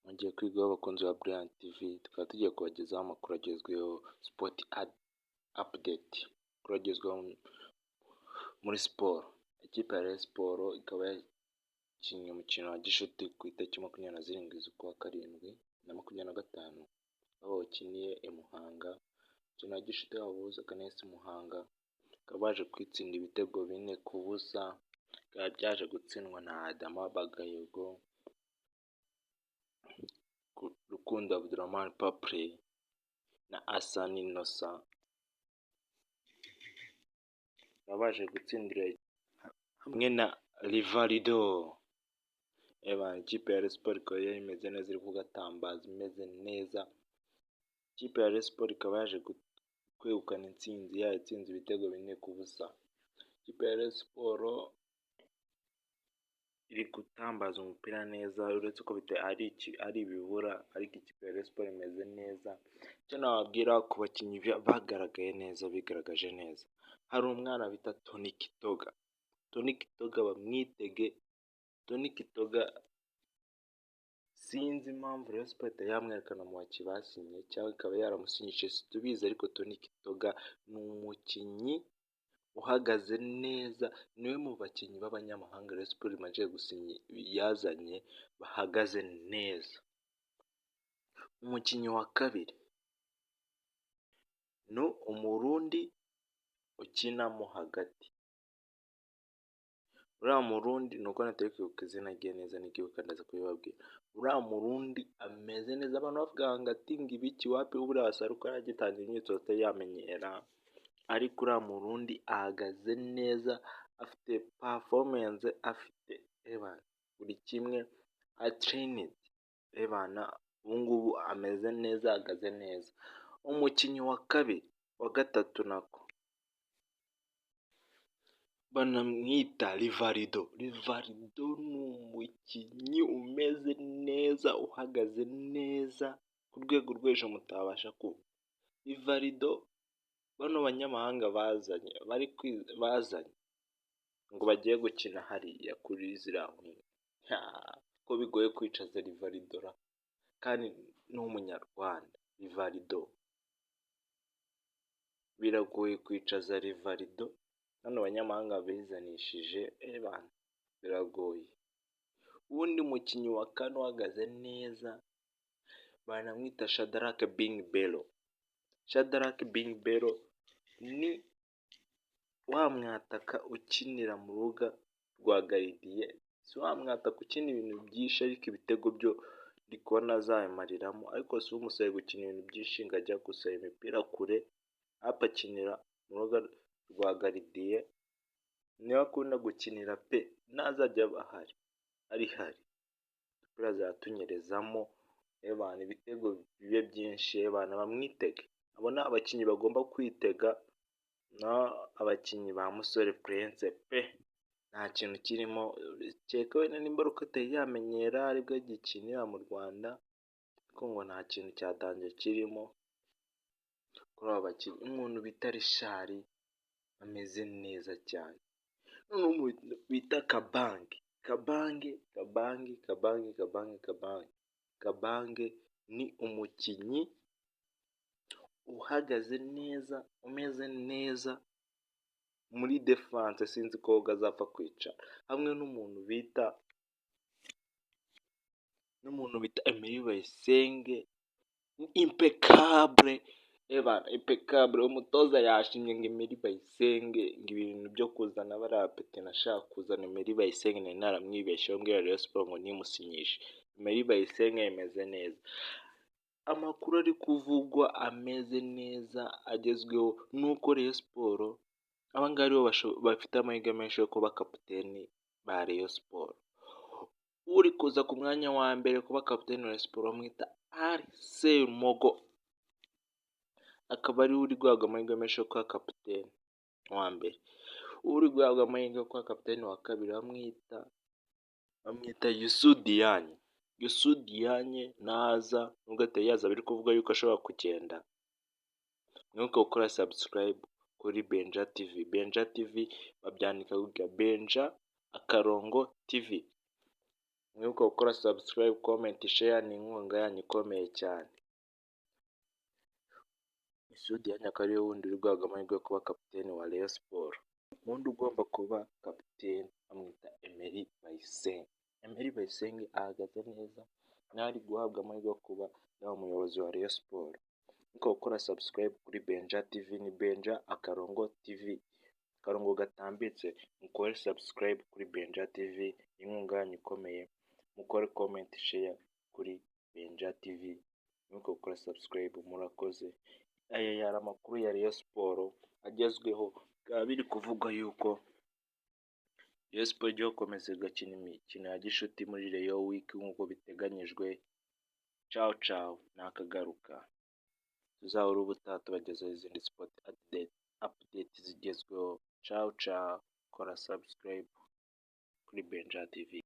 Mugiye kwigaho abakunzi ba Brilliant TV, tukaba tugiye kubagezaho amakuru agezweho sport update, amakuru agezweho muri siporo. Ikipe ya Rayon Sports ikaba yakinnye umukino wa gishuti ku itariki 27 z'ukwa karindwi na 2025, aho bakiniye i Muhanga. Umukino wa gishuti wahuza KNS Muhanga, bakaba baje kwitsinda ibitego 4-0, bikaba byaje gutsindwa na Adama Bagayoko, Rukundo Abdulrahman Papre na Hassan Innocent. Baje gutsindira hamwe na Rivaldo. Ikipe ya Rayon Sports ikaba yari imeze neza, iri kugatambaza imeze neza. Ikipe ya Rayon Sports ikaba yaje kwegukana intsinzi yayo, itsinze ibitego 4-0. Ikipe ya Rayon Sports iri gutambaza umupira neza, uretse ko ari ibibura, ariko ikipe ya Rayon Sports imeze neza. Icyo nababwira ku bakinnyi bagaragaye neza, bigaragaje neza, hari umwana bita Tony Kitoga bamwitege. Tony Kitoga sinzi impamvu Rayon Sports yamwerekana mu bakinnyi basinye cyangwa ikaba yaramusinyishije, situbizi, ariko Tony Kitoga ni umukinnyi uhagaze neza, niwe mu bakinnyi b'abanyamahanga Rayon Sports imaze gusinya yazanye bahagaze neza. Umukinnyi wa kabiri ni umurundi ukinamo hagati. Uriya murundi nuko natari kwibuka izina rye neza, nikibuka ndaza kubibabwira. Uriya murundi ameze neza, abantu bavuga ngo ati ngo ibiki wapi, buriya wasaruka yagitangira imyitozo atari yamenyera, ariko uriya murundi ahagaze neza, afite performance, afite buri kimwe atrained. Ubungubu ameze neza, ahagaze neza. Umukinnyi wa gatatu nako banamwita Rivaldo. Rivaldo ni umukinnyi umeze neza, uhagaze neza ku rwego rwo hejuru mutabasha kumva. Rivaldo bano banyamahanga bazanye ngo bagiye gukina hariya kuri ziriya nkino, ko bigoye kwicaza Rivaldo kandi ni umunyarwanda. Rivaldo biragoye kwicaza Rivaldo, hano abanyamahanga bizanishije biragoye. Uwundi mukinnyi wa kane uhagaze neza banamwita Shadrack Bingbelo. Shadrack Bingbelo ni wa mwataka ukinira mu rubuga rwa Garidiye, si wa mwataka ukina ibintu byinshi ariko ibitego byo ndi kubona azayamariramo, ariko si umusaye gukina ibintu byinshi ngo ajya gusaba imipira kure, apakinira mu rubuga rwa Garidiye niwe akunda gukinira pe, nazajya ari hari umupira azatunyerezamo, ibitego bibe byinshi, bamwitege. Abo ni abakinnyi bagomba kwitega, abakinnyi ba Musore Prince pe, nta kintu kirimo, kereka wenda nimba uko atari yamenyera aribwo agikinira mu Rwanda, ariko ngo nta kintu cya danger kirimo kuri aba bakinnyi. Umuntu bita Richard ameze neza cyane. Umuntu bita Kabange ni umukinnyi uhagaze neza, umeze neza muri defense, sinzi ko azapfa kwicara hamwe n'umuntu bita Emery Bayisenge. Impeccable. Umutoza yashimye ngo Emery Bayisenge, ngo ibintu byo kuzana bariya peti, nashaka kuzana Emery Bayisenge nari naramwibeshyeho, mbwira Rayon Sports ngo nimusinyishe. Emery Bayisenge yameze neza. Amakuru ari kuvugwa ameze neza agezweho nuko Rayon Sports abangaba aribo bafite amahirwe menshi yo kuba kapiteni ba Rayon Sports. Uri kuza ku mwanya wa mbere kuba kapiteni wa Rayon Sports bamwita Arsene Mogo, akaba ari uri guhabwa amahirwe menshi yo kuba kapiteni wa mbere. Uri guhabwa amahirwe yo kuba kapiteni wa kabiri bamwita Youssou Diagne naza, nubwo atari yaza, biri kuvuga yuko ashobora kugenda. Mwibuke gukora subscribe kuri Benja TV babyandika gutya, Benja _ TV. mwibuke gukora subscribe, comment, share, ni inkunga yanyu ikomeye cyane. Misudi Yanyaka ariwe wundi uri guhabwa amahirwe yo kuba kapiteni wa Rayon Sports. Undi ugomba kuba kapiteni amwita Emery Bayisenge. Emery Bayisenge ahagaze neza, nawe ari guhabwa amahirwe yo kuba yaba umuyobozi wa Rayon Sports. Mwibuke gukora subscribe kuri Benja TV, ni Benja akarongo TV, akarongo gatambitse. Mukore subscribe kuri Benja TV, inkunga yanyu ikomeye. Mukore comment, share kuri Benja TV. Mwibuke gukora subscribe, murakoze. Aya yari amakuru ya Rayon Sports agezweho, bikaba biri kuvugwa yuko Rayon Sports igiye gukomeza igakina imikino ya gishuti muri Rayon Week nk'uko biteganyijwe. Ciao ciao, nakagaruka. Tuzahora ubutaha tubagezaho izindi sport update zigezweho. Ciao ciao, kora subscribe kuri Benja TV.